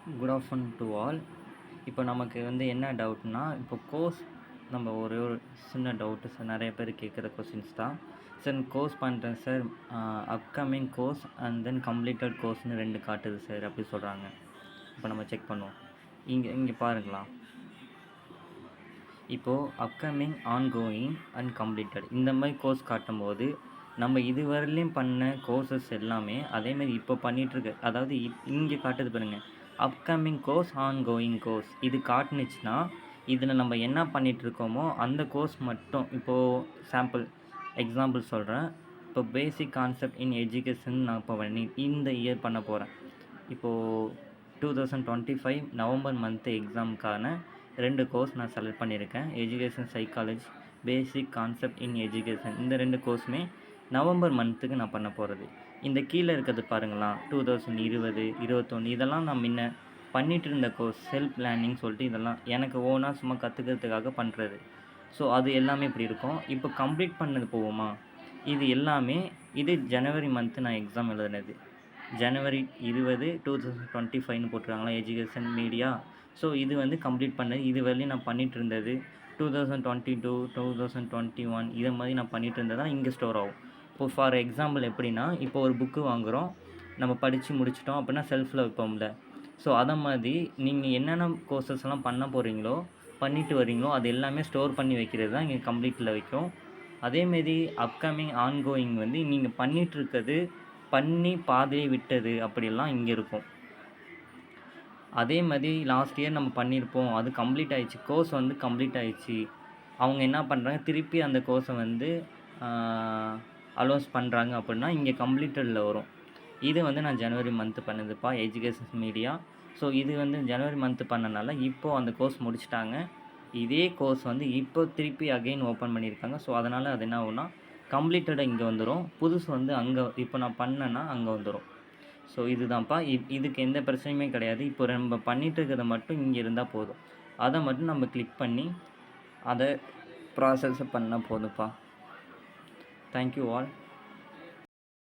Good afternoon to all. இப்போ நமக்கு என்ன டவுட்னா, இப்போ கோர்ஸ் நம்ம ஒரே ஒரு சின்ன டவுட்டு சார், நிறைய பேர் கேட்குற கொஸ்டின்ஸ் தான் சார். கோர்ஸ் பண்ணுறேன் sir, upcoming course and then completed கோர்ஸ்னு 2 காட்டுது சார் அப்படி சொல்கிறாங்க. இப்போ நம்ம செக் பண்ணுவோம். இங்கே பாருங்களா, இப்போது அப்கமிங், ஆன்கோயிங் அண்ட் கம்ப்ளீட்டட் இந்த மாதிரி கோர்ஸ் காட்டும்போது நம்ம இதுவரையிலையும் பண்ண கோர்சஸ் எல்லாமே அதேமாதிரி இப்போ பண்ணிகிட்ருக்கு. அதாவது இங்கே காட்டுது பாருங்கள், அப்கமிங் கோர்ஸ், ஆன்கோயிங் கோர்ஸ். இது காட்டுனுச்சுன்னா இதில் நம்ம என்ன பண்ணிகிட்ருக்கோமோ அந்த கோர்ஸ் மட்டும். இப்போது எக்ஸாம்பிள் சொல்கிறேன். இப்போ பேசிக் கான்செப்ட் இன் எஜுகேஷன் நான் இப்போ இந்த இயர் பண்ண போகிறேன். இப்போது 2025 நவம்பர் மந்த்து எக்ஸாமுக்கான 2 கோர்ஸ் நான் செலக்ட் பண்ணியிருக்கேன். Education psychology, basic concept in education. இந்த 2 கோர்ஸுமே நவம்பர் மந்த்துக்கு நான் பண்ண போகிறது. இந்த கீழே இருக்கிறது பாருங்களா, 2020, 21 இதெல்லாம் நான் முன்ன பண்ணிகிட்டு இருந்த கோர்ஸ். செல்ஃப் லேர்னிங் சொல்லிட்டு இதெல்லாம் எனக்கு ஓனாக சும்மா கற்றுக்கிறதுக்காக பண்ணுறது. ஸோ அது எல்லாமே இப்படி இருக்கும். இப்போ கம்ப்ளீட் பண்ணது போவோமா, இது எல்லாமே இது ஜனவரி மந்த்து நான் எக்ஸாம் எழுதுனது. ஜனவரி 20, 2025ன்னு போட்டிருக்காங்களா, எஜுகேஷன் மீடியா. ஸோ இது கம்ப்ளீட் பண்ணது. இது வரையும் நான் பண்ணிகிட்டு இருந்தது 2022, 2021 இதை மாதிரி நான் பண்ணிகிட்டு இருந்தது தான் இங்கே ஸ்டோர் ஆகும். இப்போ ஃபார் எக்ஸாம்பிள் எப்படின்னா, இப்போ ஒரு புக்கு வாங்குகிறோம், நம்ம படித்து முடிச்சிட்டோம் அப்படின்னா செல்ஃபில் வைப்போம்ல. ஸோ அதை மாதிரி நீங்கள் என்னென்ன கோர்சஸ்லாம் பண்ண போகிறீங்களோ, பண்ணிட்டு வரீங்களோ அது எல்லாமே ஸ்டோர் பண்ணி வைக்கிறது தான் இங்கே கம்ப்ளீட்டில் வைக்கும். அதேமாரி அப்கமிங், ஆன்கோயிங் நீங்கள் பண்ணிகிட்ருக்கிறது, பண்ணி பாதியே விட்டது அப்படிலாம் இங்கே இருக்கும். அதே மாதிரி லாஸ்ட் இயர் நம்ம பண்ணியிருப்போம், அது கம்ப்ளீட் ஆகிடுச்சு, கோர்ஸ் கம்ப்ளீட் ஆகிடுச்சு. அவங்க என்ன பண்ணுறாங்க, திருப்பி அந்த கோர்ஸை அலோன்ஸ் பண்ணுறாங்க அப்படின்னா இங்கே கம்ப்ளீட்டடில் வரும். இது நான் ஜனவரி மந்த்து பண்ணதுப்பா, எஜுகேஷன் மீடியா. ஸோ இது ஜனவரி மந்த்து பண்ணனால இப்போது அந்த கோர்ஸ் முடிச்சிட்டாங்க. இதே கோர்ஸ் இப்போ திருப்பி அகெயின் ஓப்பன் பண்ணியிருக்காங்க. ஸோ அதனால் அது என்ன ஆகும்னா கம்ப்ளீட்டடாக இங்கே வந்துடும். புதுசு அங்கே இப்போ நான் பண்ணேன்னா அங்கே வந்துடும். ஸோ இதுதான்ப்பா. இதுக்கு எந்த பிரச்சனையுமே கிடையாது. இப்போ நம்ம பண்ணிகிட்டு இருக்கிறத மட்டும் இங்கே இருந்தால் போதும். அதை மட்டும் நம்ம கிளிக் பண்ணி அதை ப்ராசஸ் பண்ணால் போதும்ப்பா. Thank you all.